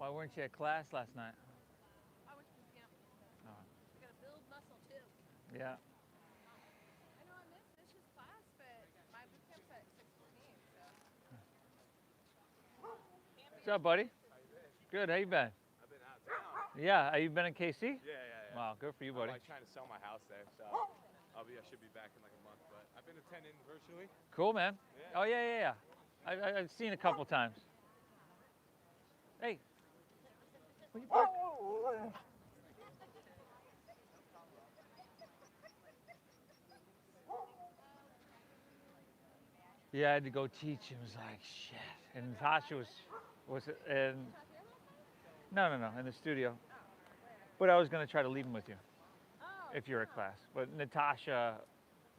Why weren't you at class last night? I went to the camp. Oh. We gotta build muscle too. Yeah. I know I missed Dish's class, but my boot camp's at 6:15, so. What's up, buddy? Good. How you been? I've been out of town. Yeah. Have you been in KC? Yeah. Wow. Good for you, buddy. I'm like trying to sell my house there, so I should be back in like a month. But I've been attending virtually. Cool, man. Yeah. Oh yeah. I've seen a couple times. Hey. What you bark? Yeah, I had to go teach. It was like shit. And Natasha was and no, in the studio. But I was gonna try to leave him with you Oh. if you're at class. But Natasha,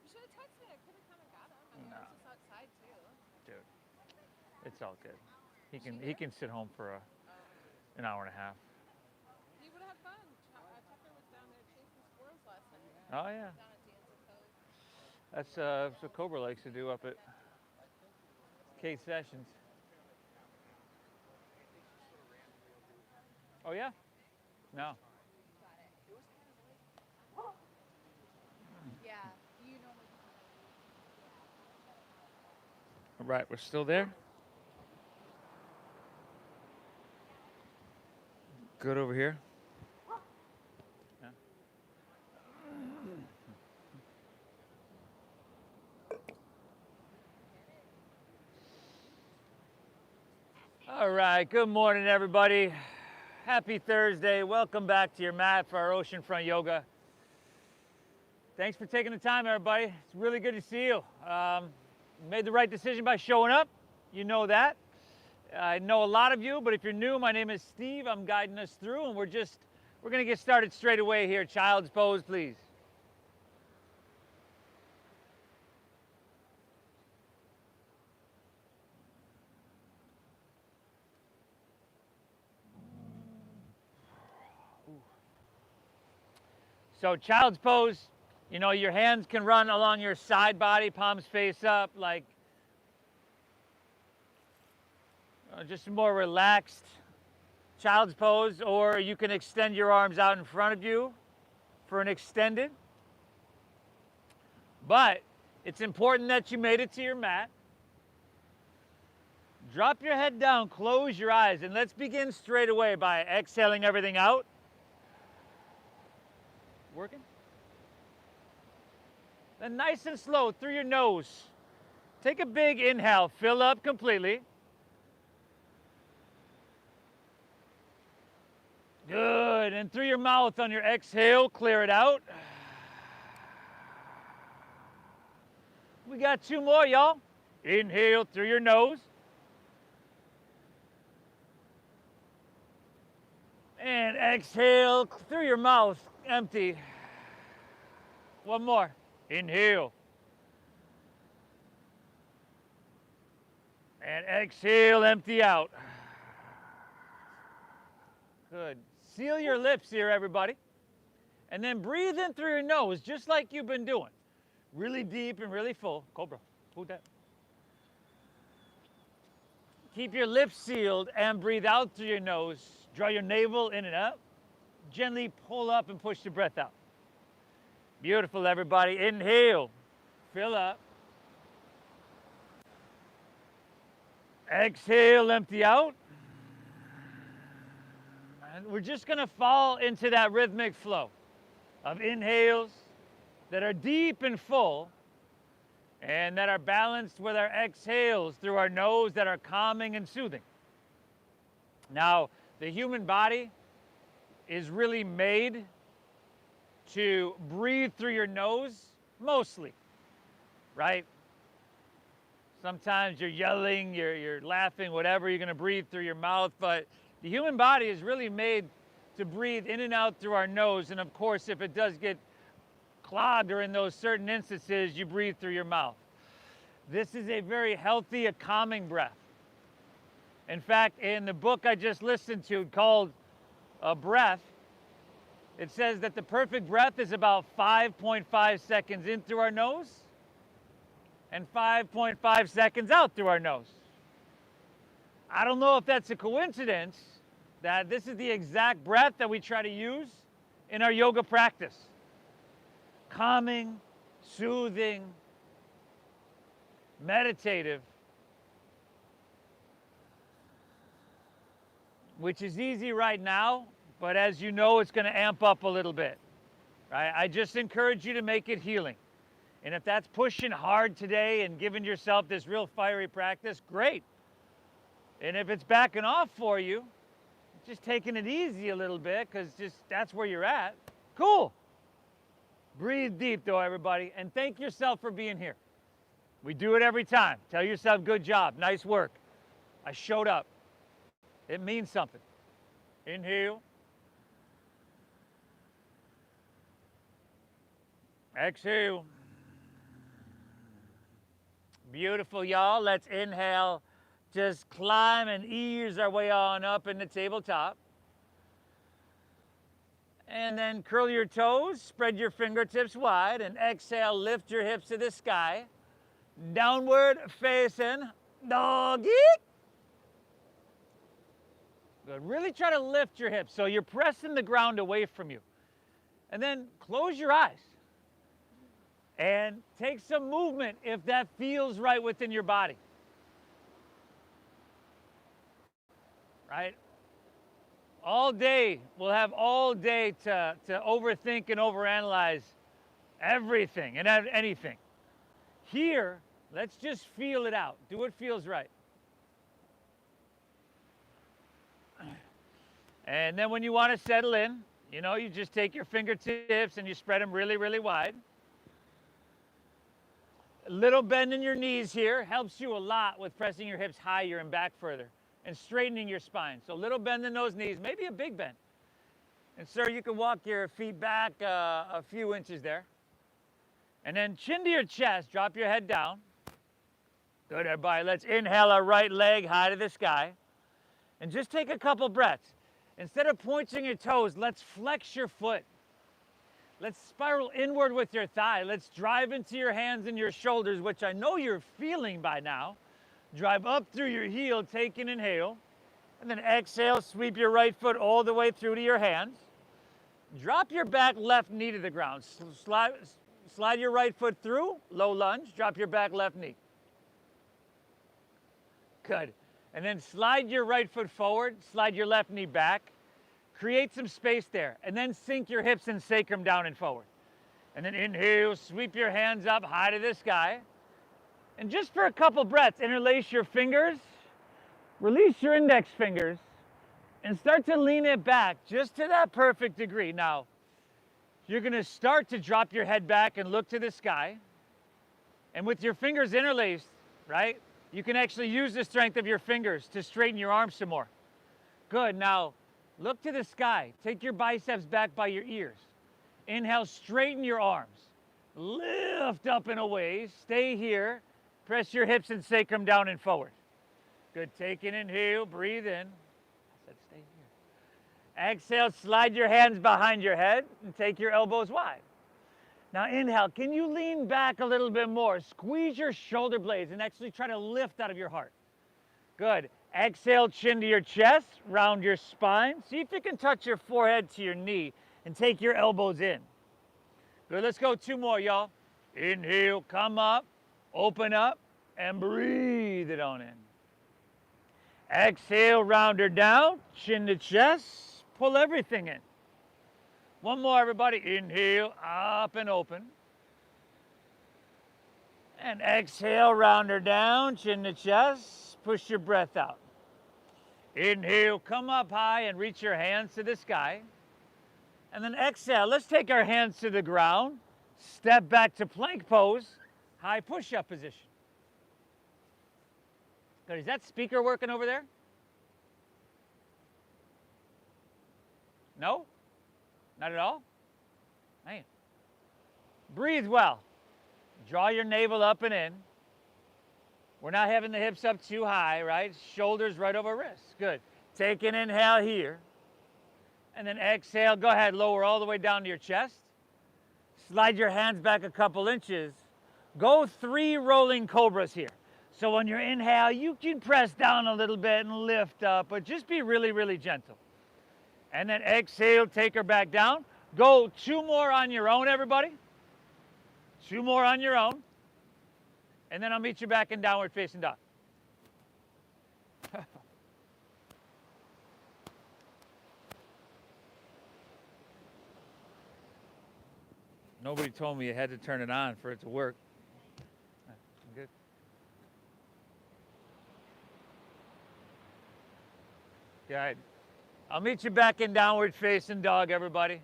You should have texted me. I could have come and got him. I mean, No. I was just outside too. dude, it's all good. He can sit home for an hour and a half. He would have had fun. Tucker was down there chasing squirrels last night. Oh yeah, Down at Dan's Cove. that's what Cobra likes to do up at Kate Sessions. Oh yeah? No. Yeah. You know. All right, we're still there. Good over here. Yeah. All right, good morning, everybody. Happy Thursday. Welcome back to your mat for our Oceanfront Yoga. Thanks for taking the time, everybody. It's really good to see you. You made the right decision by showing up. You know that. I know a lot of you, but if you're new, my name is Steve. I'm guiding us through, and we're going to get started straight away here. Child's pose, please. So child's pose, you know, your hands can run along your side body, palms face up, like just a more relaxed child's pose, or you can extend your arms out in front of you for an extended. But it's important that you made it to your mat. Drop your head down, close your eyes, and let's begin straight away by exhaling everything out. Working? Then nice and slow through your nose. Take a big inhale, fill up completely. Good, and through your mouth on your exhale, clear it out. We got two more, y'all. Inhale through your nose. And exhale through your mouth, empty. One more. Inhale. And exhale, empty out. Good. Seal your lips here, everybody. And then breathe in through your nose, just like you've been doing. Really deep and really full. Cobra, hold that. Keep your lips sealed and breathe out through your nose. Draw your navel in and up. Gently pull up and push the breath out. Beautiful, everybody. Inhale. Fill up. Exhale, empty out. And we're just going to fall into that rhythmic flow of inhales that are deep and full and that are balanced with our exhales through our nose that are calming and soothing. Now, the human body is really made to breathe through your nose, mostly, right? Sometimes you're yelling, you're laughing, whatever, you're going to breathe through your mouth, but the human body is really made to breathe in and out through our nose, and of course, if it does get clogged or in those certain instances, you breathe through your mouth. This is a very healthy, a calming breath. In fact, in the book I just listened to called Breath, it says that the perfect breath is about 5.5 seconds in through our nose and 5.5 seconds out through our nose. I don't know if that's a coincidence, that this is the exact breath that we try to use in our yoga practice. Calming, soothing, meditative, which is easy right now, but as you know, it's going to amp up a little bit. Right? I just encourage you to make it healing. And if that's pushing hard today and giving yourself this real fiery practice, great. And if it's backing off for you, just taking it easy a little bit because just that's where you're at, cool. Breathe deep though, everybody, and thank yourself for being here. We do it every time. Tell yourself, good job, nice work. I showed up. It means something. Inhale. Exhale. Beautiful, y'all. Let's inhale. Just climb and ease our way on up in the tabletop. And then curl your toes, spread your fingertips wide, and exhale, lift your hips to the sky. Downward facing doggy. Good. Really try to lift your hips so you're pressing the ground away from you. And then close your eyes. And take some movement if that feels right within your body. Right? All day, we'll have all day to overthink and overanalyze everything and anything. Here, let's just feel it out. Do what feels right. And then when you want to settle in, you know, you just take your fingertips and you spread them really, really wide. A little bend in your knees here helps you a lot with pressing your hips higher and back further and straightening your spine. So a little bend in those knees, maybe a big bend. And sir, you can walk your feet back a few inches there. And then chin to your chest, drop your head down. Good, everybody. Let's inhale our right leg high to the sky. And just take a couple breaths. Instead of pointing your toes, let's flex your foot. Let's spiral inward with your thigh. Let's drive into your hands and your shoulders, which I know you're feeling by now. Drive up through your heel, take an inhale. And then exhale, sweep your right foot all the way through to your hands. Drop your back left knee to the ground. Slide your right foot through, low lunge. Drop your back left knee. Good. And then slide your right foot forward, slide your left knee back. Create some space there, and then sink your hips and sacrum down and forward. And then inhale, sweep your hands up high to the sky. And just for a couple breaths, interlace your fingers, release your index fingers, and start to lean it back just to that perfect degree. Now, you're going to start to drop your head back and look to the sky. And with your fingers interlaced, right, you can actually use the strength of your fingers to straighten your arms some more. Good. Now, look to the sky. Take your biceps back by your ears. Inhale, straighten your arms. Lift up and away. Stay here. Press your hips and sacrum down and forward. Good. Take an inhale. Breathe in. I said stay here. Exhale, slide your hands behind your head and take your elbows wide. Now inhale. Can you lean back a little bit more? Squeeze your shoulder blades and actually try to lift out of your heart. Good. Exhale, chin to your chest, round your spine. See if you can touch your forehead to your knee and take your elbows in. Good, let's go two more, y'all. Inhale, come up, open up, and breathe it on in. Exhale, round her down, chin to chest, pull everything in. One more, everybody. Inhale, up and open. And exhale, round her down, chin to chest. Push your breath out. Inhale, come up high and reach your hands to the sky. And then exhale, let's take our hands to the ground. Step back to plank pose, high push-up position. Good, is that speaker working over there? No? Not at all? Man. Breathe well. Draw your navel up and in. We're not having the hips up too high, right? Shoulders right over wrists. Good. Take an inhale here. And then exhale. Go ahead, lower all the way down to your chest. Slide your hands back a couple inches. Go 3 rolling cobras here. So on your inhale, you can press down a little bit and lift up, but just be really, really gentle. And then exhale, take her back down. Go 2 more on your own, everybody. 2 more on your own. And then I'll meet you back in downward facing dog. Nobody told me you had to turn it on for it to work. Good. Good. I'll meet you back in downward facing dog, everybody.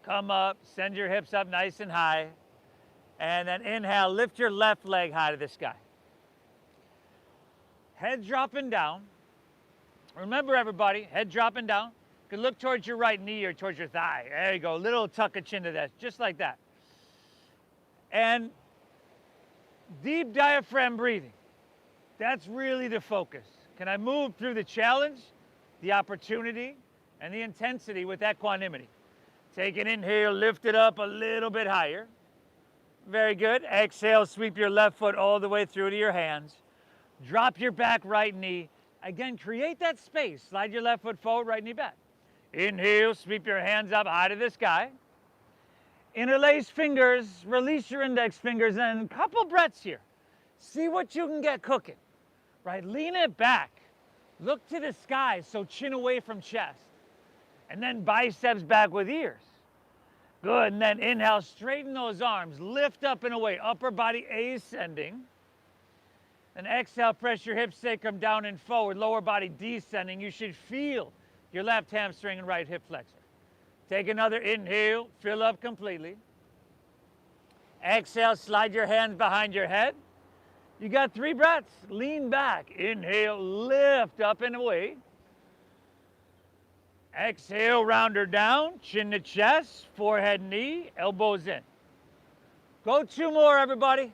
Come up, send your hips up nice and high. And then inhale, lift your left leg high to the sky. Head dropping down. Remember, everybody, head dropping down. You can look towards your right knee or towards your thigh. There you go, little tuck of chin to that, just like that. And deep diaphragm breathing. That's really the focus. Can I move through the challenge, the opportunity, and the intensity with that equanimity? Take an inhale, lift it up a little bit higher. Very good. Exhale, sweep your left foot all the way through to your hands. Drop your back right knee. Again, create that space. Slide your left foot forward, right knee back. Inhale, sweep your hands up high to the sky. Interlace fingers, release your index fingers, and a couple breaths here. See what you can get cooking, right? Lean it back. Look to the sky, so chin away from chest. And then biceps back with ears. Good, and then inhale, straighten those arms, lift up and away, upper body ascending. Then exhale, press your hips sacrum down and forward, lower body descending. You should feel your left hamstring and right hip flexor. Take another inhale, fill up completely. Exhale, slide your hands behind your head. You got 3 breaths. Lean back. Inhale, lift up and away. Exhale, round her down, chin to chest, forehead, knee, elbows in. Go 2 more, everybody.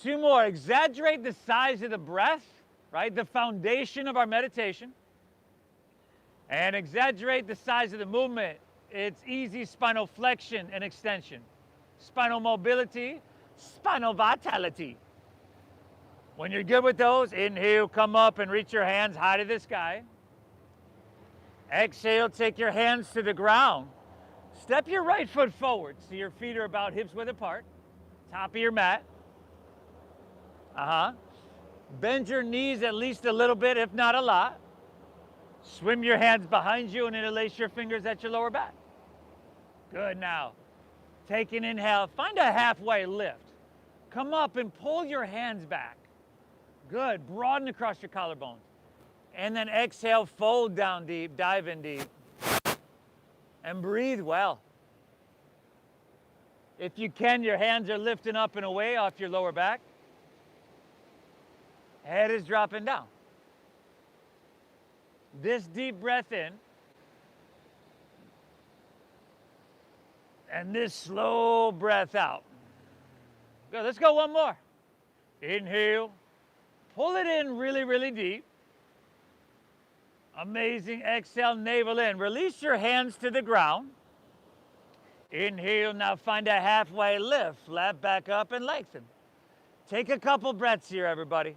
2 more. Exaggerate the size of the breath, right? The foundation of our meditation. And exaggerate the size of the movement. It's easy spinal flexion and extension. Spinal mobility, spinal vitality. When you're good with those, inhale, come up and reach your hands high to the sky. Exhale, take your hands to the ground. Step your right foot forward so your feet are about hips width apart. Top of your mat. Bend your knees at least a little bit, if not a lot. Swim your hands behind you and interlace your fingers at your lower back. Good. Now, take an inhale. Find a halfway lift. Come up and pull your hands back. Good. Broaden across your collarbones. And then exhale, fold down deep, dive in deep. And breathe well. If you can, your hands are lifting up and away off your lower back. Head is dropping down. This deep breath in. And this slow breath out. Good, let's go 1 more. Inhale. Pull it in really, really deep. Amazing. Exhale, navel in. Release your hands to the ground. Inhale, now find a halfway lift. Flat back up and lengthen. Take a couple breaths here, everybody.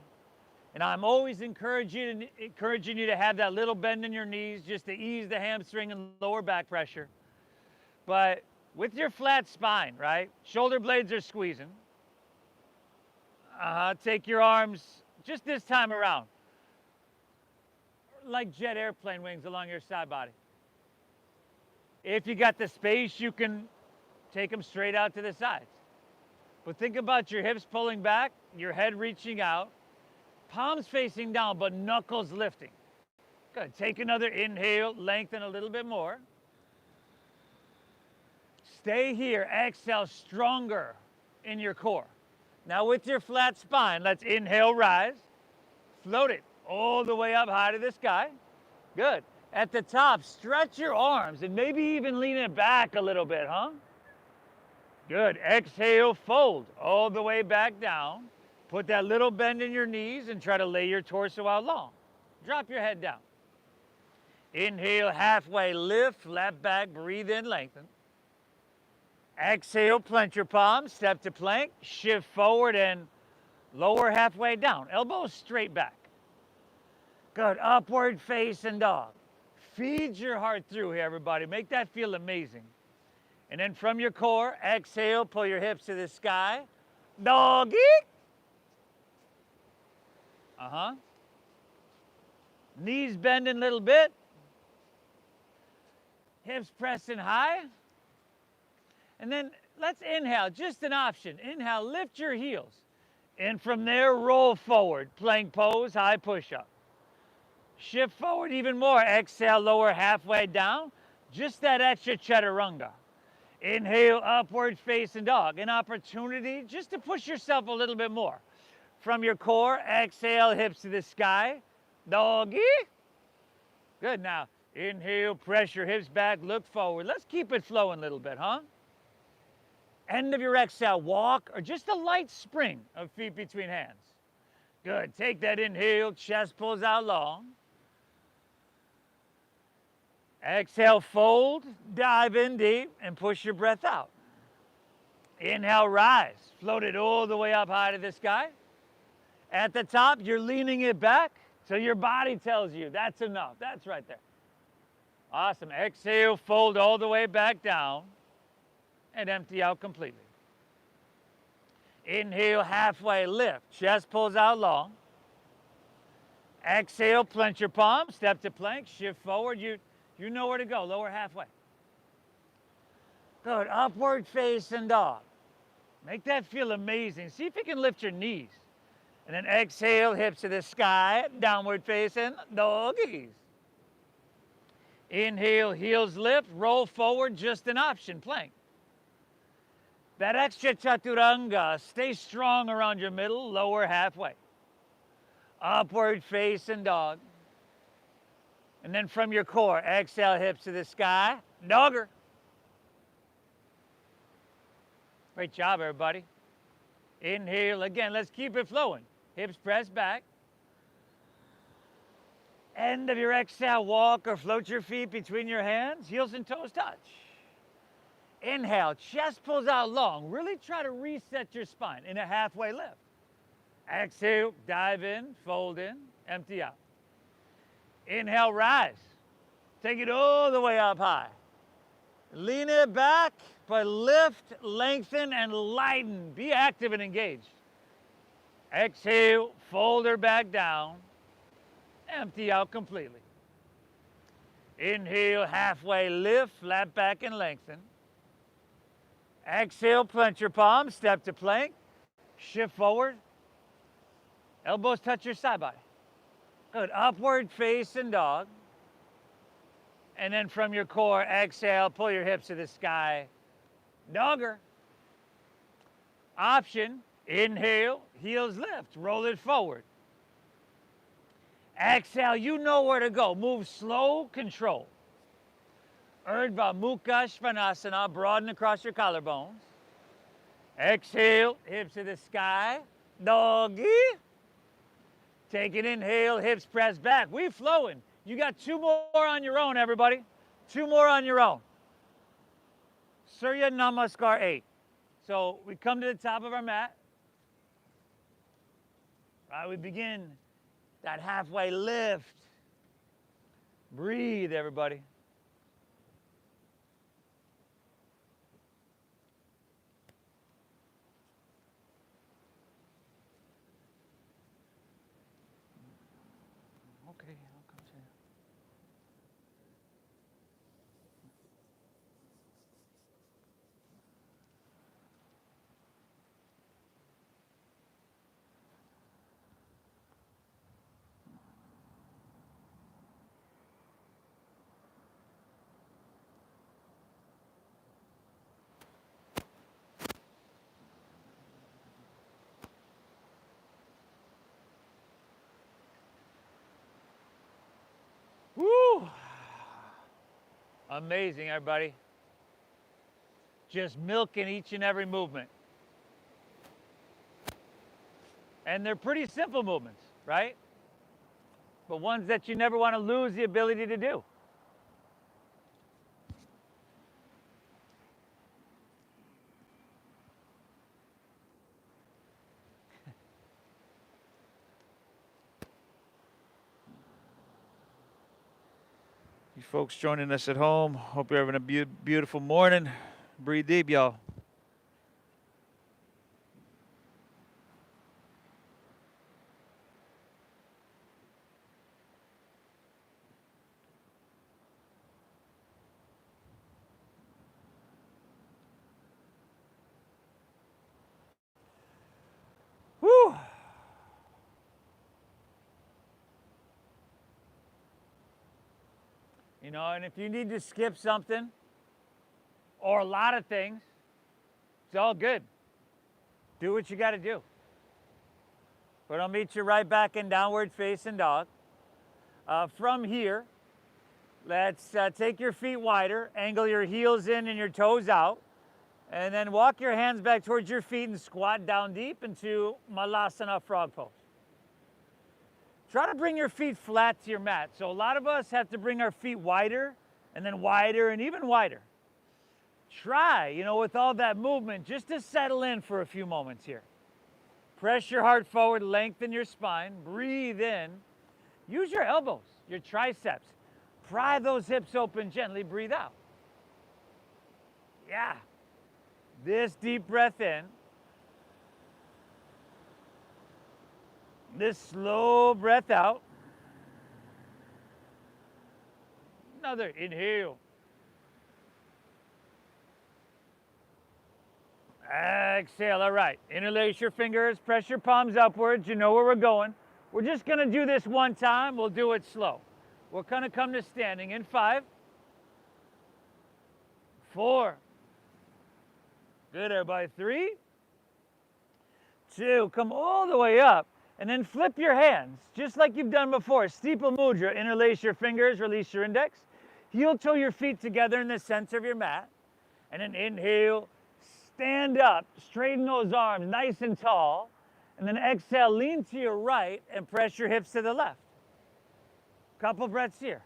And I'm always encouraging you to have that little bend in your knees just to ease the hamstring and lower back pressure. But with your flat spine, right? Shoulder blades are squeezing. Take your arms, just this time around, like jet airplane wings along your side body. If you got the space, you can take them straight out to the sides. But think about your hips pulling back, your head reaching out, palms facing down, but knuckles lifting. Good. Take another inhale, lengthen a little bit more. Stay here. Exhale, stronger in your core. Now with your flat spine, let's inhale, rise. Float it all the way up high to the sky. Good. At the top, stretch your arms and maybe even lean it back a little bit, Good. Exhale, fold all the way back down. Put that little bend in your knees and try to lay your torso out long. Drop your head down. Inhale, halfway lift, flat back, breathe in, lengthen. Exhale, plant your palms, step to plank, shift forward and lower halfway down. Elbows straight back. Good. Upward facing dog. Feed your heart through here, everybody. Make that feel amazing. And then from your core, exhale, pull your hips to the sky. Doggy. Knees bending a little bit. Hips pressing high. And then let's inhale, just an option. Inhale, lift your heels. And from there, roll forward. Plank pose, high push-up. Shift forward even more. Exhale, lower halfway down. Just that extra chaturanga. Inhale, upward facing dog. An opportunity just to push yourself a little bit more. From your core, exhale, hips to the sky. Doggy. Good. Now, inhale, press your hips back, look forward. Let's keep it flowing a little bit, huh? End of your exhale, walk, or just a light spring of feet between hands. Good. Take that inhale, chest pulls out long. Exhale, fold, dive in deep, and push your breath out. Inhale, rise. Float it all the way up high to the sky. At the top, you're leaning it back so your body tells you that's enough. That's right there. Awesome. Exhale, fold all the way back down and empty out completely. Inhale, halfway lift. Chest pulls out long. Exhale, clench your palms, step to plank, shift forward. You know where to go, lower halfway. Good, upward facing dog. Make that feel amazing. See if you can lift your knees. And then exhale, hips to the sky, downward facing doggies. Inhale, heels lift, roll forward, just an option, plank. That extra chaturanga, stay strong around your middle, lower halfway. Upward facing dog. And then from your core, exhale, hips to the sky, dogger. Great job, everybody. Inhale, again, let's keep it flowing. Hips press back. End of your exhale, walk or float your feet between your hands, heels and toes touch. Inhale, chest pulls out long. Really try to reset your spine in a halfway lift. Exhale, dive in, fold in, empty out. Inhale, rise. Take it all the way up high. Lean it back, but lift, lengthen, and lighten. Be active and engaged. Exhale, fold her back down. Empty out completely. Inhale, halfway lift, flat back and lengthen. Exhale, plant your palms, step to plank. Shift forward. Elbows touch your side body. Good. Upward facing dog. And then from your core, exhale, pull your hips to the sky. Dogger. Option, inhale, heels lift, roll it forward. Exhale, you know where to go. Move slow, control. Urdhva Mukha Svanasana, broaden across your collarbones. Exhale, hips to the sky. Doggy. Take an inhale, hips press back. We're flowing. You got 2 more on your own, everybody. 2 more on your own. Surya Namaskar 8. So we come to the top of our mat. Right, we begin that halfway lift. Breathe, everybody. Okay, I'll come to you. Woo! Amazing, everybody. Just milking each and every movement. And they're pretty simple movements, right? But ones that you never want to lose the ability to do. You You folks joining us at home, hope you're having a beautiful morning. Breathe deep, y'all. Whew. You know, and if you need to skip something or a lot of things, it's all good. Do what you got to do. But I'll meet you right back in downward facing dog. From here, let's take your feet wider, angle your heels in and your toes out, and then walk your hands back towards your feet and squat down deep into Malasana frog pose. Try to bring your feet flat to your mat. So a lot of us have to bring our feet wider and then wider and even wider. Try, you know, with all that movement, just to settle in for a few moments here. Press your heart forward, lengthen your spine, breathe in. Use your elbows, your triceps. Pry those hips open gently, breathe out. Yeah. This deep breath in. This slow breath out. Another inhale. Exhale. All right. Interlace your fingers, press your palms upwards. You know where we're going. We're just going to do this one time. We'll do it slow. We're going to come to standing in 5, 4. Good, everybody. 3, 2. Come all the way up. And then flip your hands, just like you've done before. Steeple mudra, interlace your fingers, release your index. Heel toe your feet together in the center of your mat. And then inhale, stand up, straighten those arms nice and tall. And then exhale, lean to your right and press your hips to the left. Couple breaths here.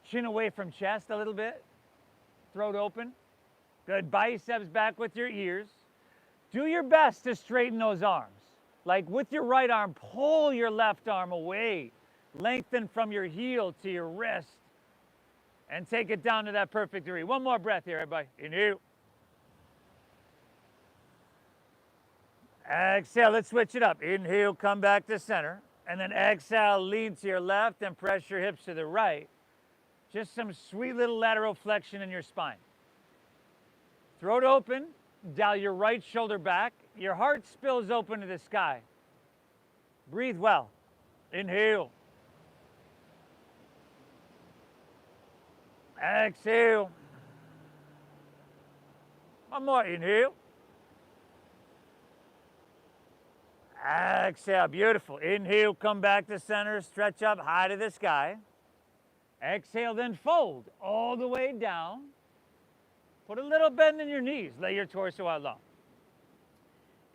Chin away from chest a little bit. Throat open. Good, biceps back with your ears. Do your best to straighten those arms. Like with your right arm, pull your left arm away. Lengthen from your heel to your wrist. And take it down to that perfect degree. One more breath here, everybody. Inhale. Exhale, let's switch it up. Inhale, come back to center. And then exhale, lean to your left and press your hips to the right. Just some sweet little lateral flexion in your spine. Throat open. Dial your right shoulder back. Your heart spills open to the sky. Breathe well. Inhale. Exhale. One more. Inhale. Exhale. Beautiful. Inhale. Come back to center. Stretch up high to the sky. Exhale. Then fold all the way down. Put a little bend in your knees. Lay your torso out long.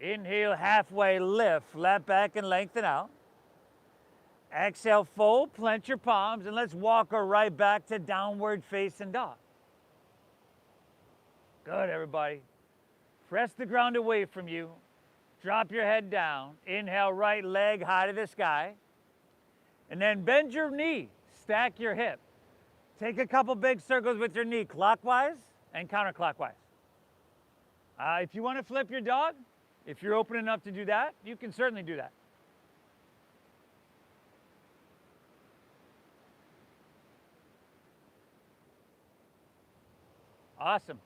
Inhale, halfway lift, flat back and lengthen out. Exhale, fold, plant your palms, and let's walk her right back to downward facing dog. Good, everybody. Press the ground away from you. Drop your head down. Inhale, right leg high to the sky. And then bend your knee. Stack your hip. Take a couple big circles with your knee clockwise and counterclockwise. If you want to flip your dog, if you're open enough to do that, you can certainly do that. Awesome.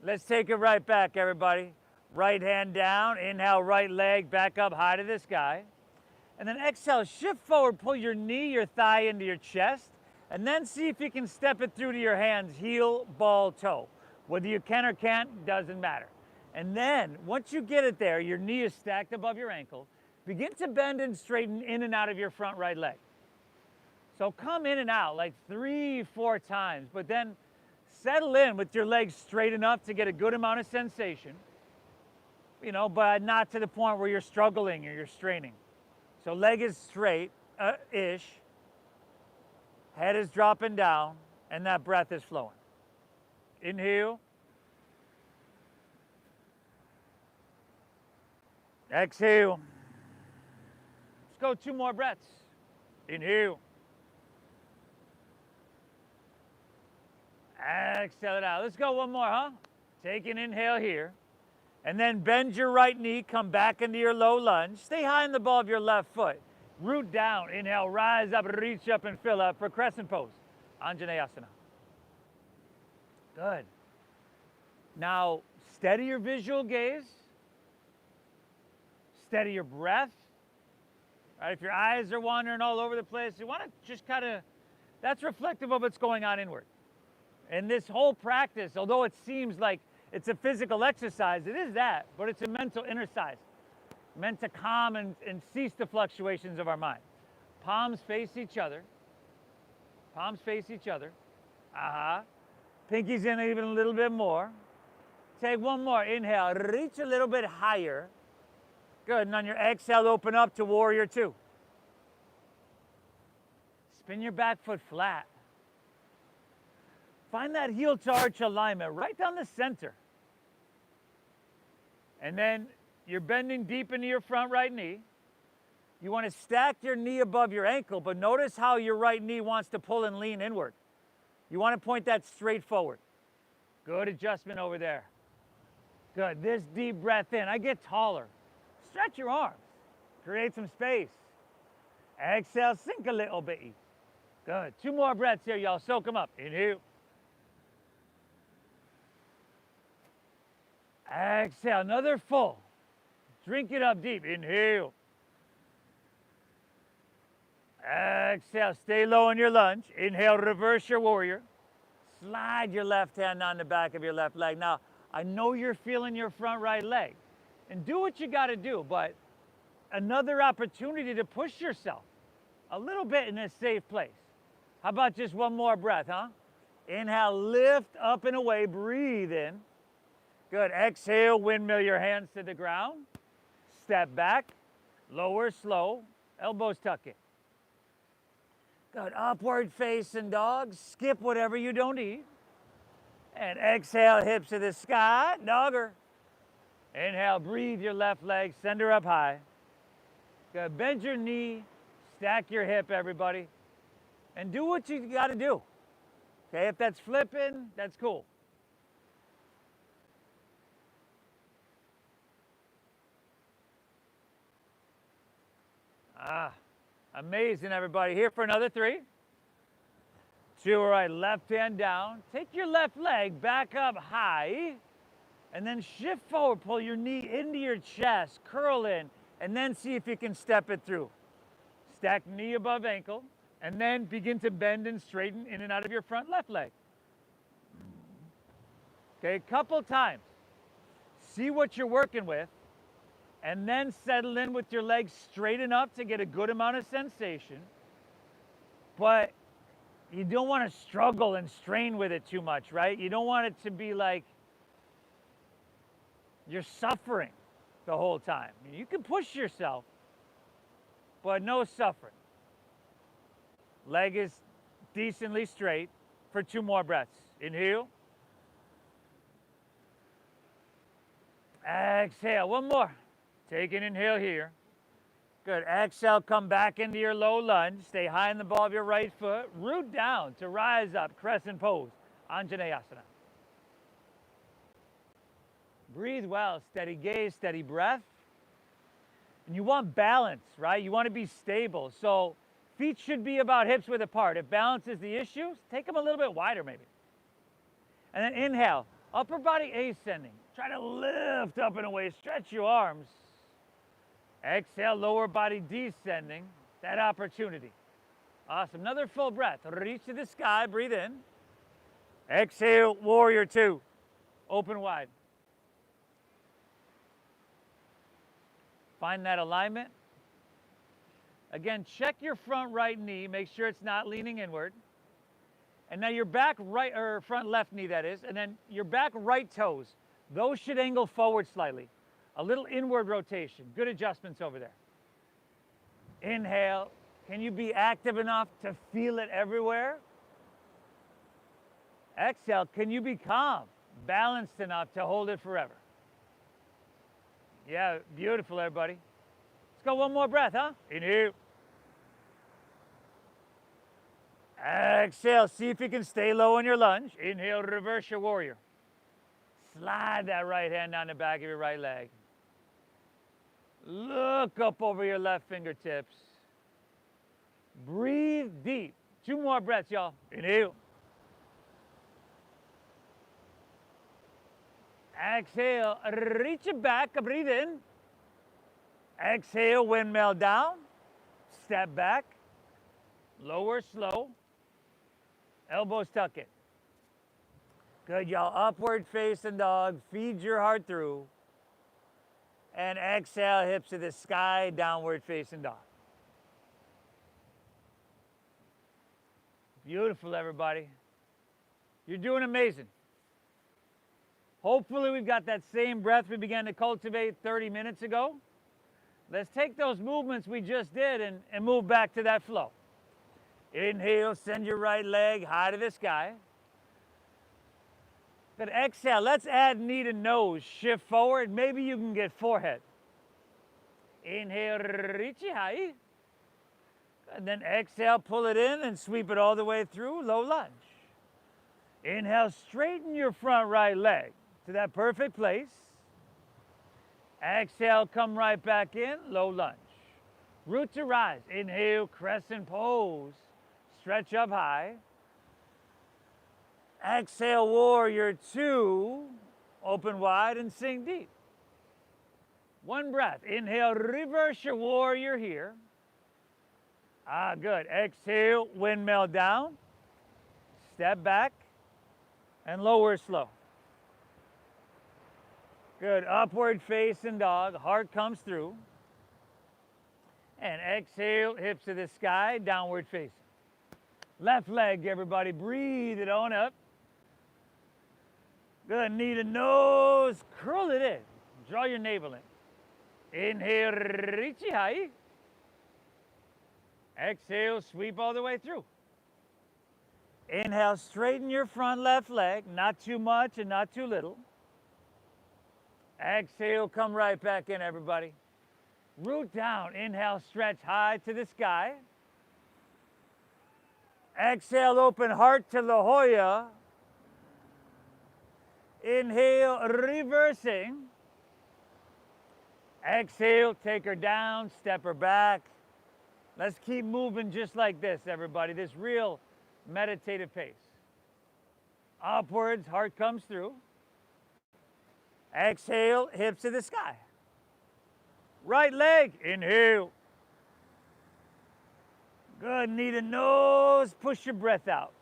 Let's take it right back, everybody. Right hand down, inhale, right leg back up high to the sky. And then exhale, shift forward, pull your knee, your thigh into your chest, and then see if you can step it through to your hands, heel, ball, toe. Whether you can or can't, doesn't matter. And then, once you get it there, your knee is stacked above your ankle, begin to bend and straighten in and out of your front right leg. So come in and out like 3, 4 times, but then settle in with your legs straight enough to get a good amount of sensation, you know, but not to the point where you're struggling or you're straining. So leg is straight-ish, head is dropping down, and that breath is flowing. Inhale. Exhale. Let's go 2 more breaths. Inhale. Exhale it out. Let's go one more, huh? Take an inhale here. And then bend your right knee, come back into your low lunge. Stay high in the ball of your left foot. Root down, inhale, rise up, reach up and fill up for Crescent Pose, Anjaneyasana. Good. Now, steady your visual gaze. Steady your breath. All right, if your eyes are wandering all over the place, you want to just kind of, that's reflective of what's going on inward. And this whole practice, although it seems like it's a physical exercise, it is that, but it's a mental exercise, meant to calm and cease the fluctuations of our mind. Palms face each other. Palms face each other. Pinkies in even a little bit more. Take one more. Inhale, reach a little bit higher. Good, and on your exhale, open up to Warrior Two. Spin your back foot flat. Find that heel to arch alignment right down the center. And then you're bending deep into your front right knee. You want to stack your knee above your ankle, but notice how your right knee wants to pull and lean inward. You want to point that straight forward. Good adjustment over there. Good. This deep breath in. I get taller. Stretch your arms. Create some space. Exhale, sink a little bit. Good. 2 more breaths here, y'all. Soak them up. Inhale. Exhale, another full. Drink it up deep. Inhale. Exhale, stay low in your lunge. Inhale, reverse your warrior. Slide your left hand on the back of your left leg. Now, I know you're feeling your front right leg. And do what you got to do, but another opportunity to push yourself a little bit in a safe place. How about just one more breath, huh? Inhale, lift up and away, breathe in. Good. Exhale, windmill your hands to the ground. Step back, lower, slow, elbows tuck in. Good. Upward facing dog. Skip whatever you don't eat. And exhale, hips to the sky, dogger. Inhale, breathe your left leg, send her up high. Good. Bend your knee, stack your hip, everybody. And do what you got to do. Okay, if that's flipping, that's cool. Amazing, everybody. Here for another 3. 2, all right, left hand down. Take your left leg back up high, and then shift forward. Pull your knee into your chest, curl in, and then see if you can step it through. Stack knee above ankle, and then begin to bend and straighten in and out of your front left leg. Okay, a couple times. See what you're working with, and then settle in with your legs straight enough to get a good amount of sensation. But you don't want to struggle and strain with it too much, right? You don't want it to be like you're suffering the whole time. You can push yourself, but no suffering. Leg is decently straight for 2 more breaths. Inhale. Exhale, one more. Take an inhale here. Good. Exhale, come back into your low lunge. Stay high in the ball of your right foot. Root down to rise up, Crescent Pose, Anjaneyasana. Breathe well, steady gaze, steady breath. And you want balance, right? You want to be stable. So feet should be about hips width apart. If balance is the issue, take them a little bit wider maybe. And then inhale, upper body ascending. Try to lift up and away, stretch your arms. Exhale, lower body descending, that opportunity. Awesome, another full breath. Reach to the sky, breathe in. Exhale, Warrior Two, open wide. Find that alignment. Again, check your front right knee, make sure it's not leaning inward. And now your back right, or front left knee that is, and then your back right toes, those should angle forward slightly. A little inward rotation. Good adjustments over there. Inhale. Can you be active enough to feel it everywhere? Exhale. Can you be calm, balanced enough to hold it forever? Yeah, beautiful, everybody. Let's go one more breath, huh? Inhale. Exhale, see if you can stay low in your lunge. Inhale, reverse your warrior. Slide that right hand down the back of your right leg. Look up over your left fingertips. Breathe deep. 2 more breaths, y'all. Inhale. Exhale, reach it back, breathe in. Exhale, windmill down. Step back. Lower slow. Elbows tuck it. Good, y'all. Upward facing dog. Feed your heart through. And exhale, hips to the sky, downward facing dog. Beautiful, everybody. You're doing amazing. Hopefully we've got that same breath we began to cultivate 30 minutes ago. Let's take those movements we just did and move back to that flow. Inhale, send your right leg high to the sky. Good, exhale, let's add knee to nose. Shift forward, maybe you can get forehead. Inhale, reach it high. And then exhale, pull it in and sweep it all the way through, low lunge. Inhale, straighten your front right leg to that perfect place. Exhale, come right back in, low lunge. Root to rise. Inhale, crescent pose. Stretch up high. Exhale, warrior 2. Open wide and sink deep. 1 breath. Inhale, reverse your warrior here. Good. Exhale, windmill down. Step back and lower slow. Good. Upward facing dog. Heart comes through. And exhale, hips to the sky, downward facing. Left leg, everybody. Breathe it on up. Good. Knee to nose. Curl it in. Draw your navel in. Inhale, reach it high. Exhale, sweep all the way through. Inhale, straighten your front left leg. Not too much and not too little. Exhale, come right back in, everybody. Root down. Inhale, stretch high to the sky. Exhale, open heart to La Jolla. Inhale, reversing. Exhale, take her down, step her back. Let's keep moving just like this, everybody. This real meditative pace. Upwards, heart comes through. Exhale, hips to the sky. Right leg, inhale. Good, knee to nose, push your breath out.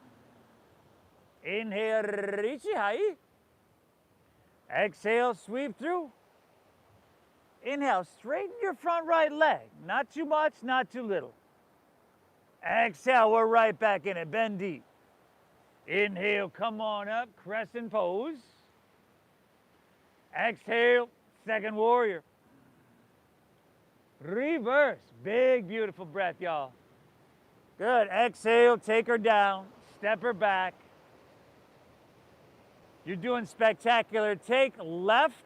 Inhale, reach it high. Exhale, sweep through. Inhale, straighten your front right leg. Not too much, not too little. Exhale, we're right back in it. Bend deep. Inhale, come on up, crescent pose. Exhale, second warrior. Reverse. Big, beautiful breath, y'all. Good. Exhale, take her down, step her back. You're doing spectacular. Take left,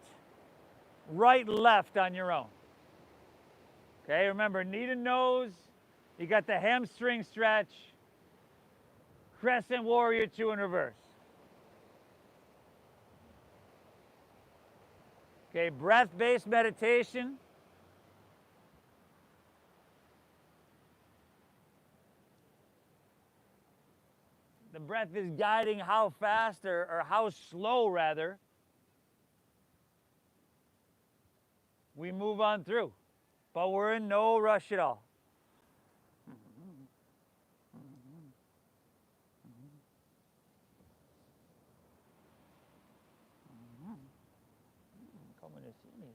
right, left on your own. Okay, remember, knee to nose. You got the hamstring stretch. Crescent warrior 2 in reverse. Okay, breath-based meditation. The breath is guiding how fast or how slow, rather, we move on through. But we're in no rush at all. Coming to see me.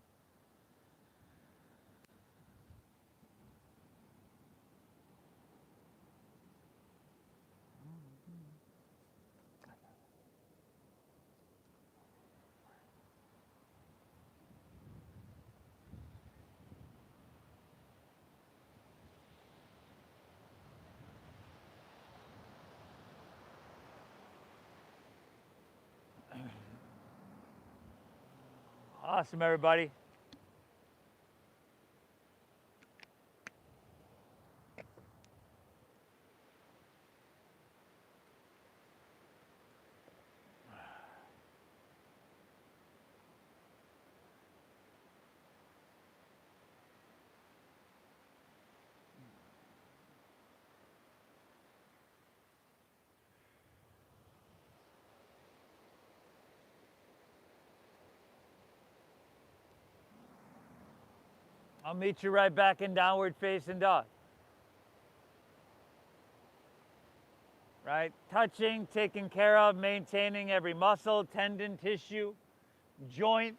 Awesome, everybody. I'll meet you right back in downward facing dog. Right? Touching, taking care of, maintaining every muscle, tendon, tissue, joint,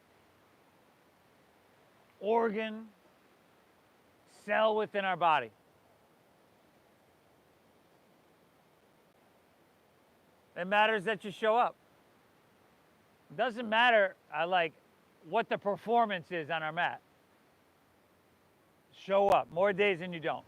organ, cell within our body. It matters that you show up. It doesn't matter what the performance is on our mat. Show up. More days than you don't.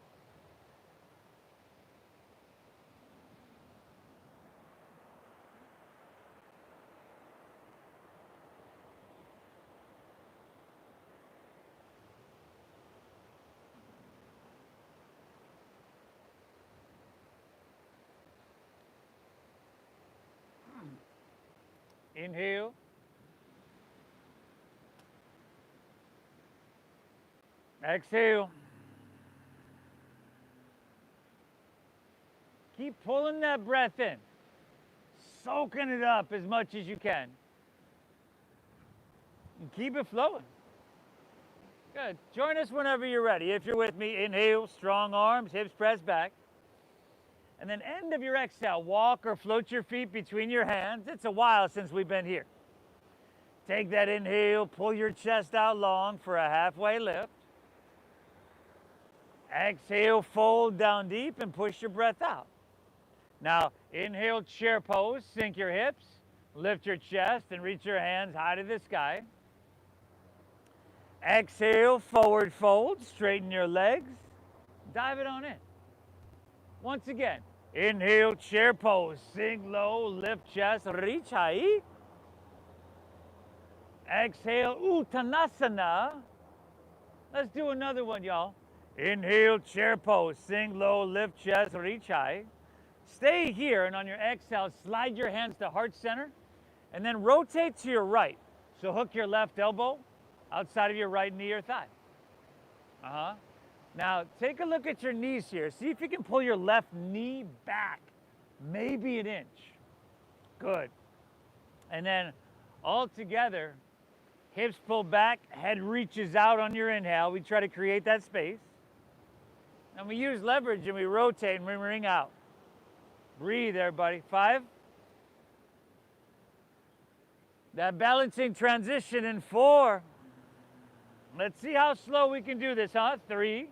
Inhale. Exhale. Keep pulling that breath in, soaking it up as much as you can. And keep it flowing. Good. Join us whenever you're ready. If you're with me, inhale, strong arms, hips pressed back. And then end of your exhale, walk or float your feet between your hands. It's a while since we've been here. Take that inhale, pull your chest out long for a halfway lift. Exhale, fold down deep and push your breath out. Now, inhale, chair pose, sink your hips, lift your chest and reach your hands high to the sky. Exhale, forward fold, straighten your legs, dive it on in. Once again, inhale, chair pose, sink low, lift chest, reach high. Exhale, Uttanasana. Let's do another one, y'all. Inhale, chair pose, sink low, lift chest, reach high. Stay here, and on your exhale, slide your hands to heart center, and then rotate to your right. So hook your left elbow outside of your right knee or thigh. Now, take a look at your knees here. See if you can pull your left knee back, maybe an inch. Good. And then all together, hips pull back, head reaches out on your inhale. We try to create that space. And we use leverage and we rotate and we ring out. Breathe, everybody. 5. That balancing transition in 4. Let's see how slow we can do this, huh? 3,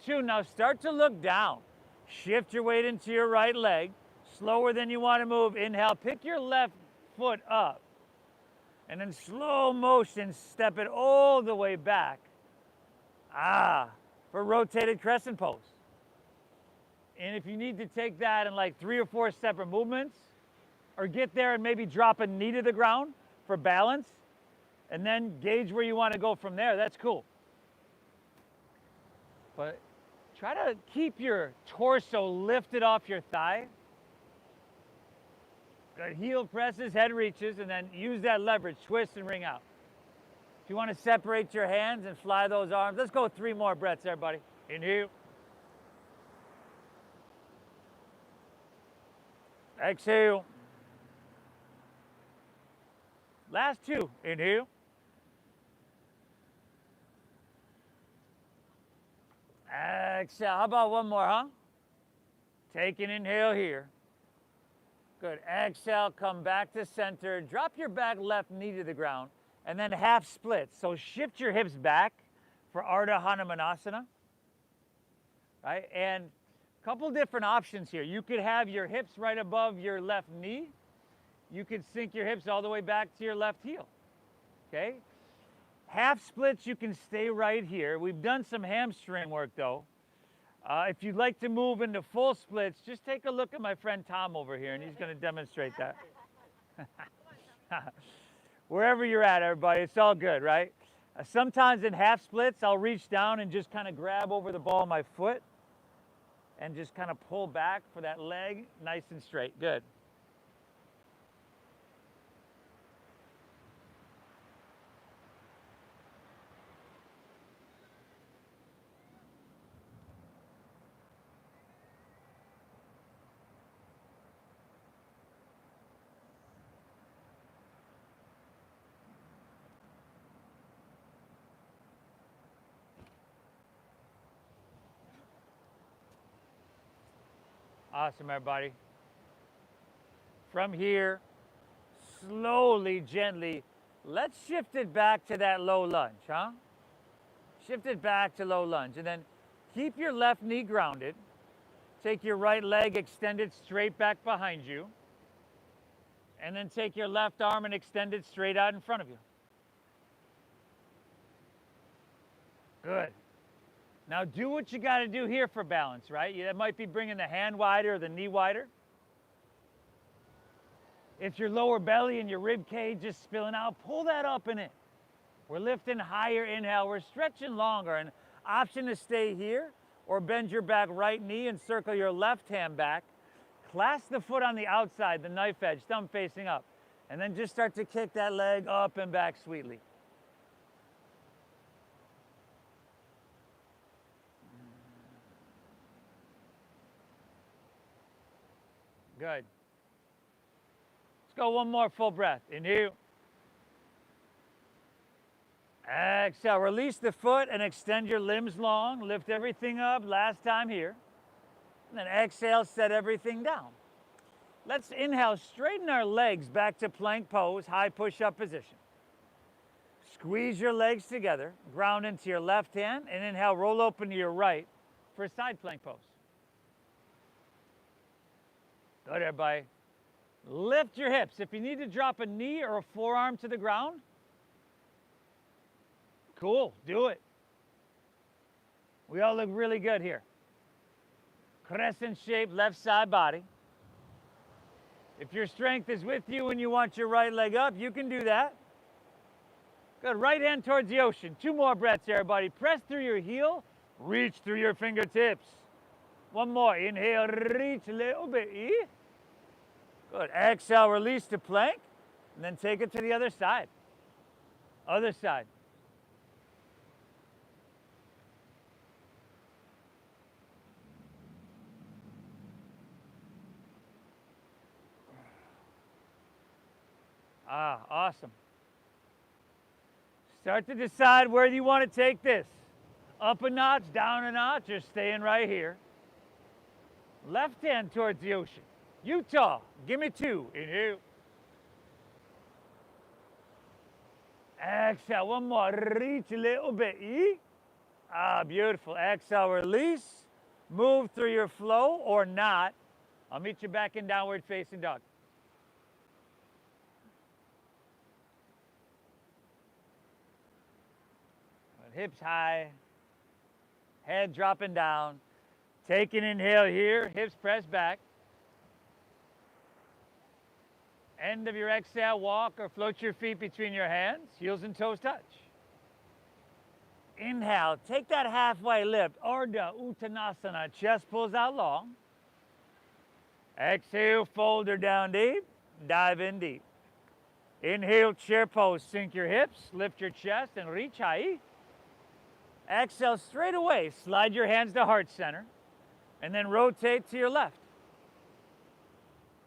2. Now start to look down. Shift your weight into your right leg. Slower than you want to move. Inhale, pick your left foot up. And in slow motion, step it all the way back. For rotated crescent pose. And if you need to take that in like 3 or 4 separate movements, or get there and maybe drop a knee to the ground for balance, and then gauge where you want to go from there, that's cool. But try to keep your torso lifted off your thigh. Good. Heel presses, head reaches, and then use that leverage, twist and ring out. If you want to separate your hands and fly those arms, let's go 3 more breaths, everybody. Inhale. Exhale. Last 2. Inhale. Exhale. How about one more, huh? Take an inhale here. Good. Exhale, come back to center. Drop your back left knee to the ground. And then half split. So shift your hips back for Ardha Hanumanasana. Right? And a couple different options here. You could have your hips right above your left knee. You could sink your hips all the way back to your left heel. Okay? Half splits, you can stay right here. We've done some hamstring work though. If you'd like to move into full splits, just take a look at my friend Tom over here and he's going to demonstrate that. Wherever you're at, everybody, it's all good, right? Sometimes in half splits, I'll reach down and just kind of grab over the ball of my foot and just kind of pull back for that leg nice and straight. Good. Awesome, everybody. From here, slowly, gently, let's shift it back to that low lunge, huh? Shift it back to low lunge, and then keep your left knee grounded. Take your right leg, extend it straight back behind you, and then take your left arm and extend it straight out in front of you. Good. Now do what you got to do here for balance, right? That might be bringing the hand wider or the knee wider. If your lower belly and your rib cage is spilling out, pull that up and in. We're lifting higher, inhale. We're stretching longer. An option to stay here or bend your back right knee and circle your left hand back. Clasp the foot on the outside, the knife edge, thumb facing up. And then just start to kick that leg up and back sweetly. Good. Let's go one more full breath. Inhale. Exhale. Release the foot and extend your limbs long. Lift everything up. Last time here. And then exhale, set everything down. Let's inhale, straighten our legs back to plank pose, high push-up position. Squeeze your legs together, ground into your left hand, and inhale, roll open to your right for side plank pose. Good, everybody. Lift your hips. If you need to drop a knee or a forearm to the ground, cool, do it. We all look really good here. Crescent shape, left side body. If your strength is with you and you want your right leg up, you can do that. Good, right hand towards the ocean. 2 more breaths, everybody. Press through your heel, reach through your fingertips. One more, inhale, reach a little bit. Good, exhale, release to plank, and then take it to the other side. Other side. Ah, awesome. Start to decide where you want to take this. Up a notch, down a notch, or staying right here. Left hand towards the ocean. Utah, give me 2. Inhale. Exhale, one more. Reach a little bit. Ah, beautiful. Exhale, release. Move through your flow or not. I'll meet you back in downward facing dog. Hips high, head dropping down. Take an inhale here, hips press back. End of your exhale, walk or float your feet between your hands, heels and toes touch. Inhale, take that halfway lift, Ardha Uttanasana, chest pulls out long. Exhale, fold her down deep, dive in deep. Inhale, chair pose, sink your hips, lift your chest and reach high. Exhale, straight away, slide your hands to heart center, and then rotate to your left.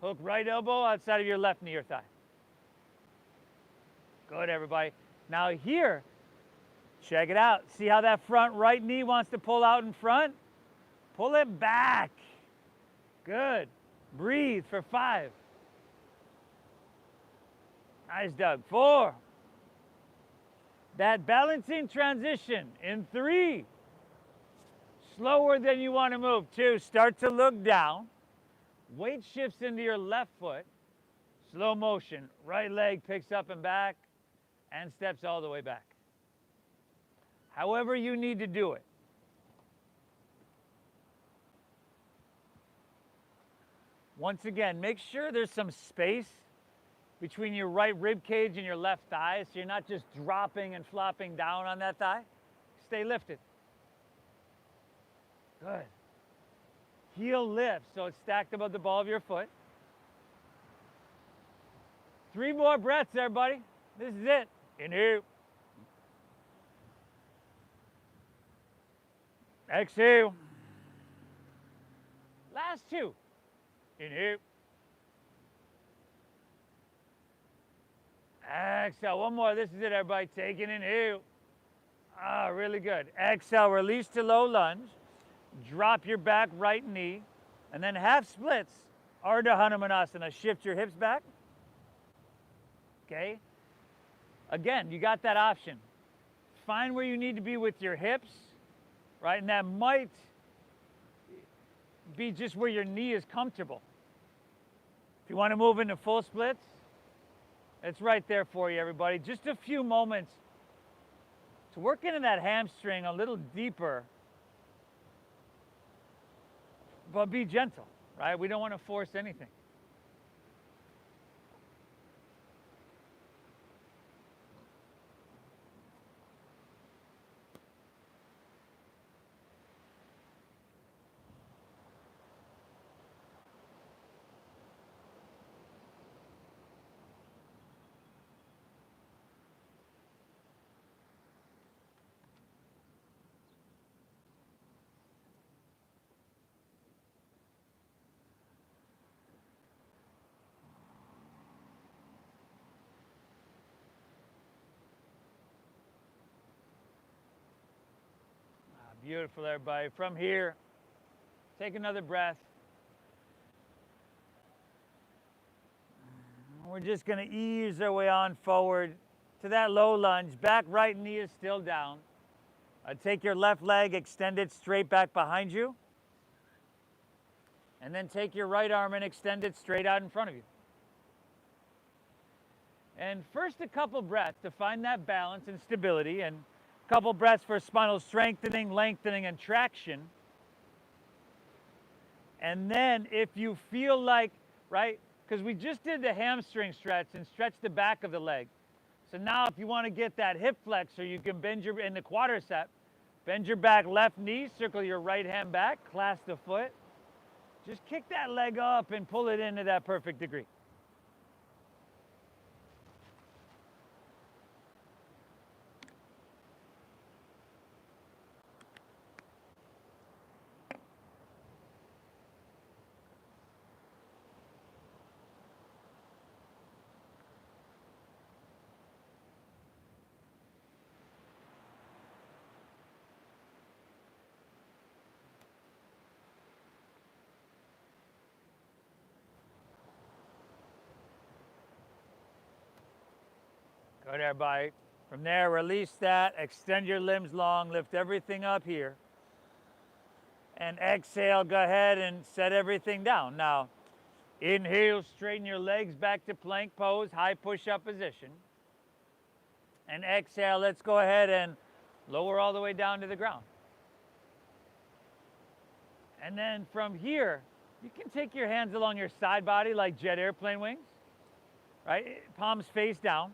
Hook right elbow outside of your left knee or thigh. Good, everybody. Now here, check it out. See how that front right knee wants to pull out in front? Pull it back. Good. Breathe for 5. Nice, Doug. 4. That balancing transition in 3. Slower than you want to move. 2, start to look down. Weight shifts into your left foot. Slow motion. Right leg picks up and back and steps all the way back. However you need to do it. Once again, make sure there's some space between your right rib cage and your left thigh, so you're not just dropping and flopping down on that thigh. Stay lifted. Good. Heel lift, so it's stacked above the ball of your foot. 3 more breaths, everybody. This is it. Inhale. Exhale. Last 2. Inhale. Exhale, one more. This is it, everybody. Take an inhale. Ah, really good. Exhale, release to low lunge. Drop your back right knee. And then half splits, Ardha Hanumanasana. Shift your hips back. Okay? Again, you got that option. Find where you need to be with your hips, right? And that might be just where your knee is comfortable. If you want to move into full splits, it's right there for you, everybody. Just a few moments to work into that hamstring a little deeper, but be gentle, right? We don't want to force anything. Beautiful, everybody. From here, take another breath. We're just going to ease our way on forward to that low lunge. Back right knee is still down. Take your left leg, extend it straight back behind you. And then take your right arm and extend it straight out in front of you. And first, a couple breaths to find that balance and stability, and a couple breaths for spinal strengthening, lengthening, and traction. And then if you feel like, right, because we just did the hamstring stretch and stretch the back of the leg. So now if you want to get that hip flexor, you can bend your, in the quadricep, bend your back left knee, circle your right hand back, clasp the foot. Just kick that leg up and pull it into that perfect degree. Good, everybody. From there, release that, extend your limbs long, lift everything up here. And exhale, go ahead and set everything down. Now, inhale, straighten your legs back to plank pose, high push-up position. And exhale, let's go ahead and lower all the way down to the ground. And then from here, you can take your hands along your side body like jet airplane wings, right? Palms face down.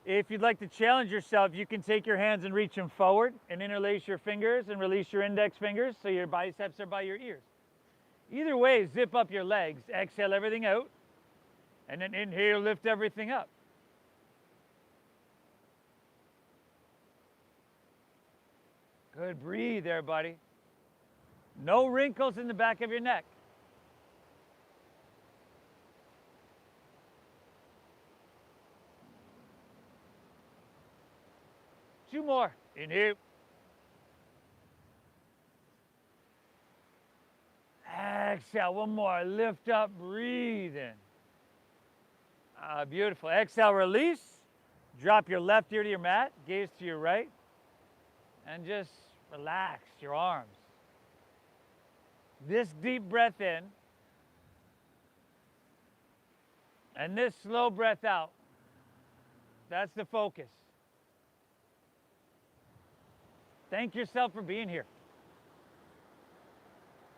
If you'd like to challenge yourself, you can take your hands and reach them forward and interlace your fingers and release your index fingers so your biceps are by your ears. Either way, zip up your legs, exhale everything out, and then inhale, lift everything up. Good, breathe there, buddy. No wrinkles in the back of your neck. Two more. Inhale. Exhale. One more. Lift up. Breathe in. Beautiful. Exhale. Release. Drop your left ear to your mat. Gaze to your right. And just relax your arms. This deep breath in. And this slow breath out. That's the focus. Thank yourself for being here.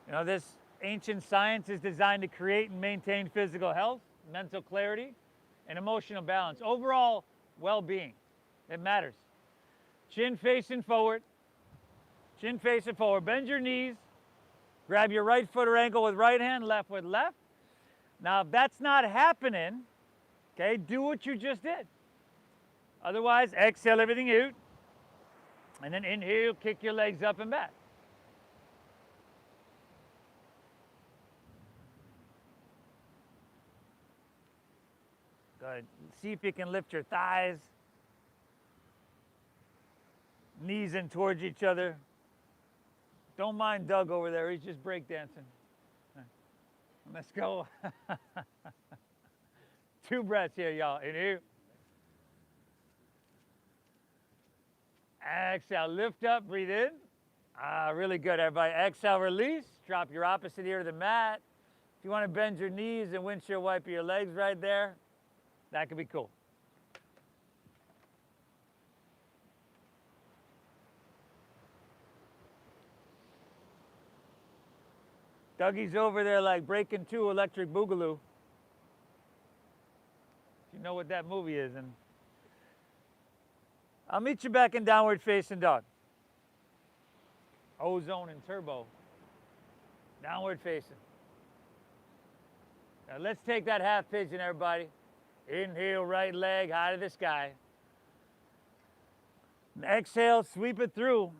You know, this ancient science is designed to create and maintain physical health, mental clarity, and emotional balance. Overall well-being. It matters. Chin facing forward. Chin facing forward. Bend your knees. Grab your right foot or ankle with right hand, left with left. Now, if that's not happening, okay, do what you just did. Otherwise, exhale everything out. And then inhale, kick your legs up and back. Good. See if you can lift your thighs. Knees in towards each other. Don't mind Doug over there, he's just breakdancing. Let's go. 2 breaths here, y'all. Inhale. Exhale, lift up, breathe in. Really good, everybody. Exhale, release. Drop your opposite ear to the mat. If you want to bend your knees and windshield wipe your legs right there, that could be cool. Dougie's over there like Breaking 2 Electric Boogaloo. If you know what that movie is. And I'll meet you back in downward facing dog. Ozone and turbo. Downward facing. Now let's take that half pigeon, everybody. Inhale, right leg high to the sky. And exhale, sweep it through.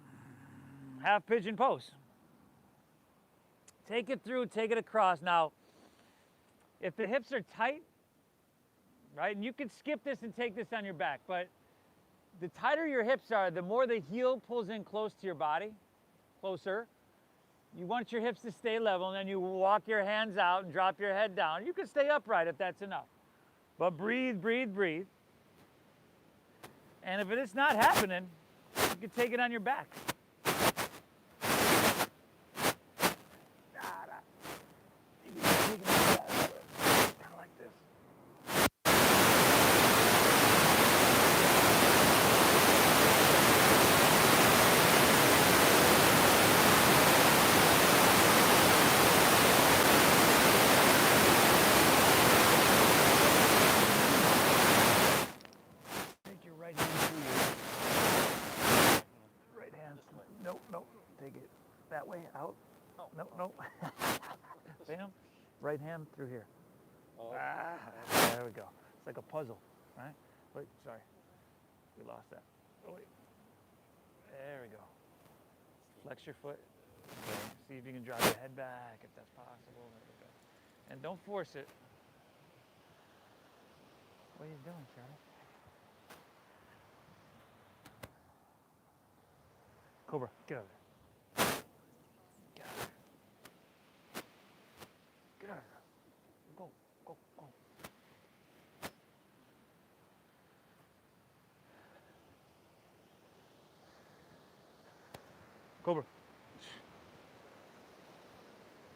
Half pigeon pose. Take it through, take it across. Now, if the hips are tight, right, and you can skip this and take this on your back, but the tighter your hips are, the more the heel pulls in close to your body, closer. You want your hips to stay level, and then you walk your hands out and drop your head down. You can stay upright if that's enough. But breathe, breathe, breathe. And if it is not happening, you can take it on your back. That way, out. Oh, no. Bam. Right hand through here. Oh. There we go. It's like a puzzle, right? Wait, sorry. We lost that. Oh, wait. There we go. Flex your foot. Okay. See if you can drop your head back if that's possible. There we go. And don't force it. What are you doing, Charlie? Cobra, get out of there. Cobra.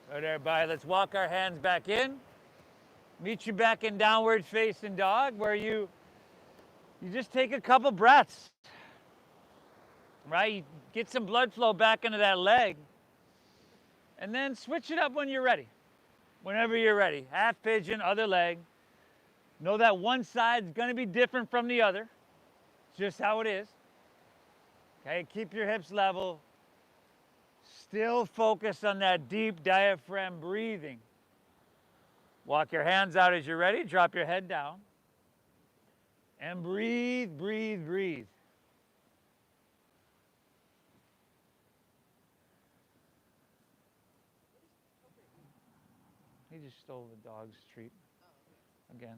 All right, everybody, let's walk our hands back in. Meet you back in downward facing dog, where you just take a couple breaths, right? You get some blood flow back into that leg, and then switch it up when you're ready. Whenever you're ready. Half pigeon, other leg. Know that one side's gonna be different from the other. It's just how it is. Okay, keep your hips level. Still focus on that deep diaphragm breathing. Walk your hands out as you're ready. Drop your head down. And breathe, breathe, breathe. He just stole the dog's treat again.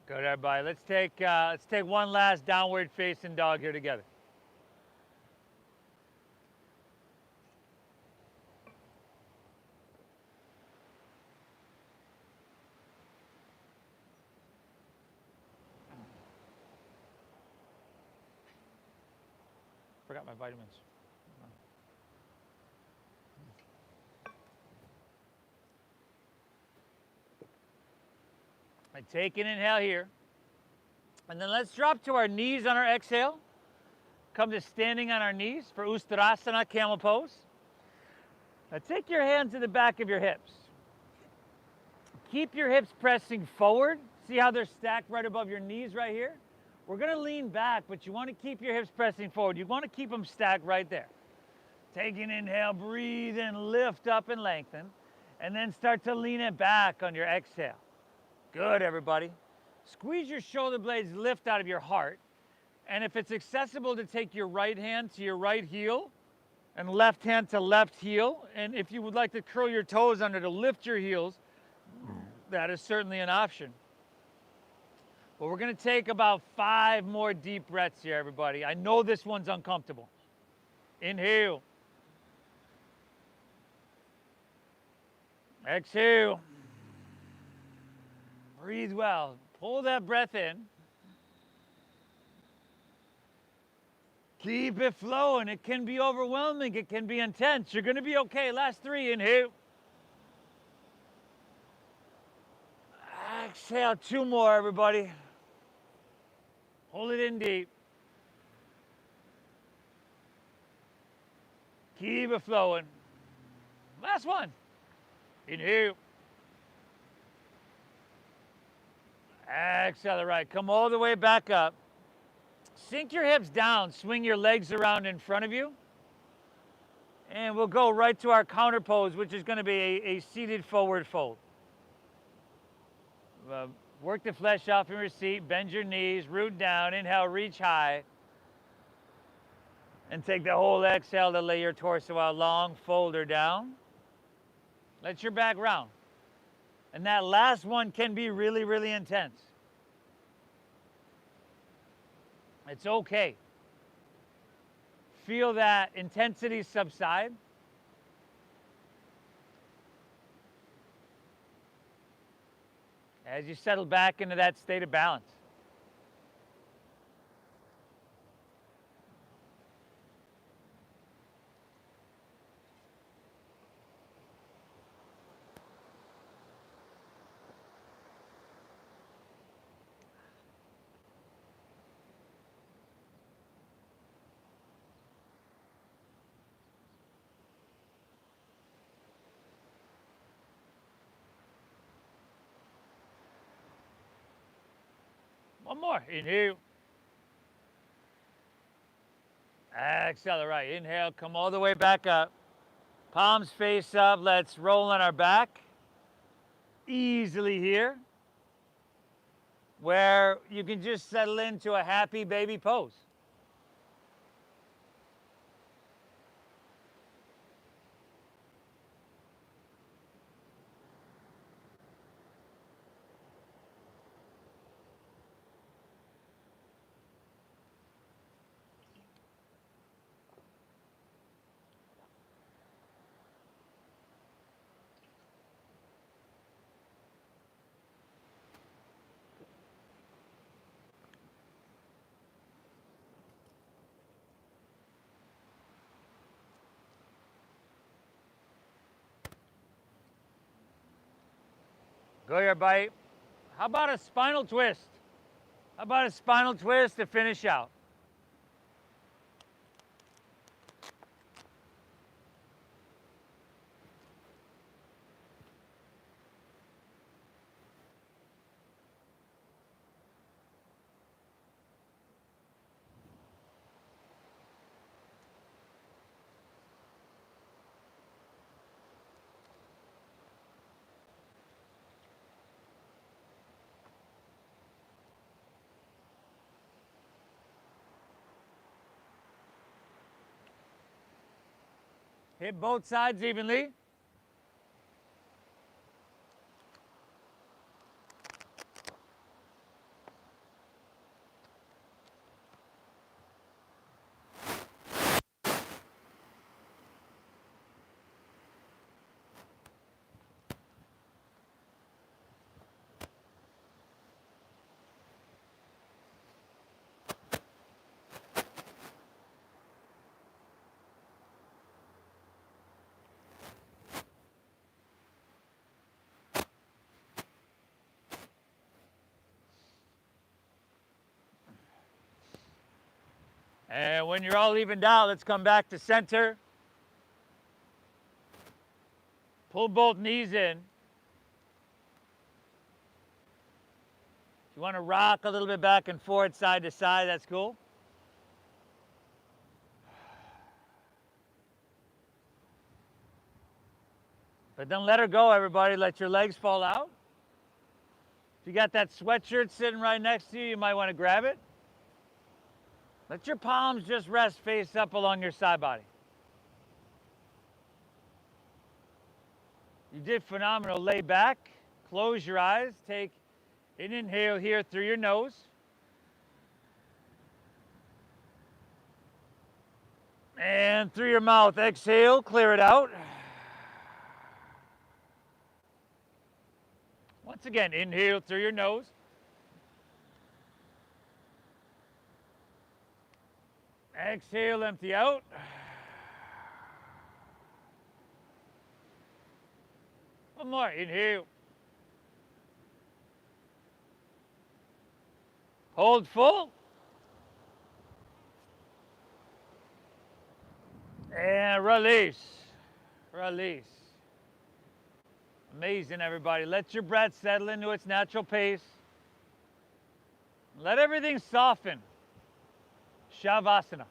Good, everybody. Let's take one last downward facing dog here together. Forgot my vitamins. Take an inhale here. And then let's drop to our knees on our exhale. Come to standing on our knees for Uttanasana, camel pose. Now take your hands to the back of your hips. Keep your hips pressing forward. See how they're stacked right above your knees right here? We're gonna lean back, but you wanna keep your hips pressing forward. You wanna keep them stacked right there. Take an inhale, breathe in, lift up and lengthen, and then start to lean it back on your exhale. Good, everybody. Squeeze your shoulder blades, lift out of your heart. And if it's accessible to take your right hand to your right heel and left hand to left heel, and if you would like to curl your toes under to lift your heels, that is certainly an option. But we're gonna take about 5 more deep breaths here, everybody. I know this one's uncomfortable. Inhale. Exhale. Breathe well. Pull that breath in. Keep it flowing. It can be overwhelming. It can be intense. You're going to be okay. Last 3. Inhale. Exhale. 2 more, everybody. Hold it in deep. Keep it flowing. Last one. Inhale. Exhale the right. Come all the way back up. Sink your hips down. Swing your legs around in front of you. And we'll go right to our counter pose, which is going to be a seated forward fold. Work the flesh off in your seat. Bend your knees. Root down. Inhale. Reach high. And take the whole exhale to lay your torso out long. Fold her down. Let your back round. And that last one can be really, really intense. It's okay. Feel that intensity subside. As you settle back into that state of balance. One more. Inhale. Exhale the right. Inhale. Come all the way back up. Palms face up. Let's roll on our back. Easily here. Where you can just settle into a happy baby pose. Go here, everybody. How about a spinal twist? How about a spinal twist to finish out? Hit both sides evenly. And when you're all evened out, let's come back to center. Pull both knees in. If you want to rock a little bit back and forth, side to side, that's cool. But then let her go, everybody. Let your legs fall out. If you got that sweatshirt sitting right next to you, you might want to grab it. Let your palms just rest face up along your side body. You did phenomenal. Lay back, close your eyes, take an inhale here through your nose. And through your mouth, exhale, clear it out. Once again, inhale through your nose. Exhale, empty out. One more, inhale. Hold full. And release. Release. Amazing, everybody. Let your breath settle into its natural pace. Let everything soften. Shavasana.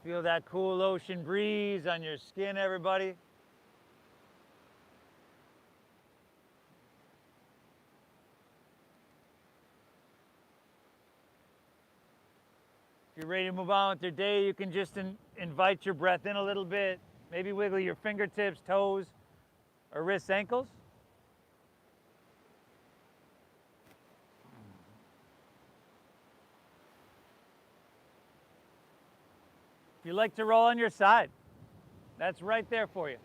Feel that cool ocean breeze on your skin, everybody. If you're ready to move on with your day, you can just invite your breath in a little bit. Maybe wiggle your fingertips, toes, or wrists, ankles. If you like to roll on your side, that's right there for you.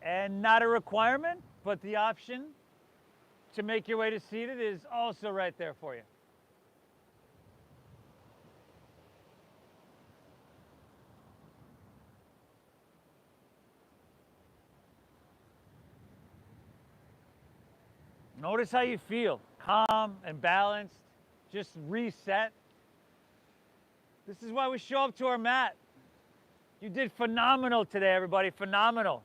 And not a requirement, but the option to make your way to seated is also right there for you. Notice how you feel, calm and balanced, just reset. This is why we show up to our mat. You did phenomenal today, everybody, phenomenal.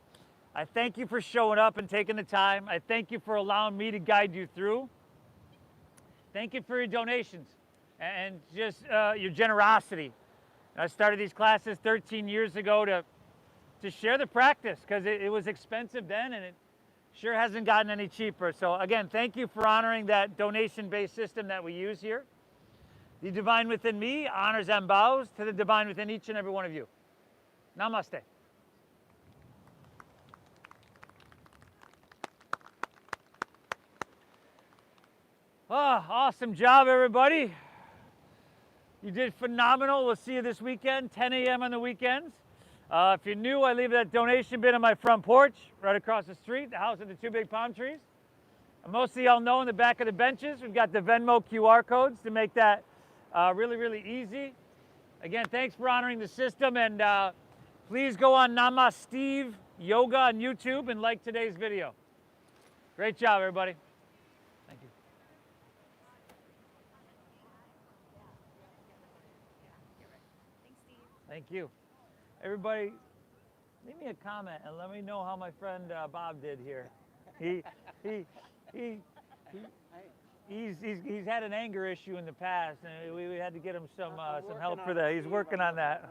I thank you for showing up and taking the time. I thank you for allowing me to guide you through. Thank you for your donations and just your generosity. I started these classes 13 years ago to share the practice because it was expensive then and it sure hasn't gotten any cheaper. So again, thank you for honoring that donation-based system that we use here. The divine within me honors and bows to the divine within each and every one of you. Namaste. Oh, awesome job, everybody. You did phenomenal. We'll see you this weekend, 10 a.m. on the weekends. If you're new, I leave that donation bin on my front porch, right across the street, the house with the two big palm trees. And most of y'all know in the back of the benches, we've got the Venmo QR codes to make that really, really easy. Again, thanks for honoring the system, and please go on Namasteve Yoga on YouTube and like today's video. Great job, everybody. Thank you. Thank you. Everybody, leave me a comment and let me know how my friend Bob did here. He's had an anger issue in the past, and we had to get him some help for that. He's working on that.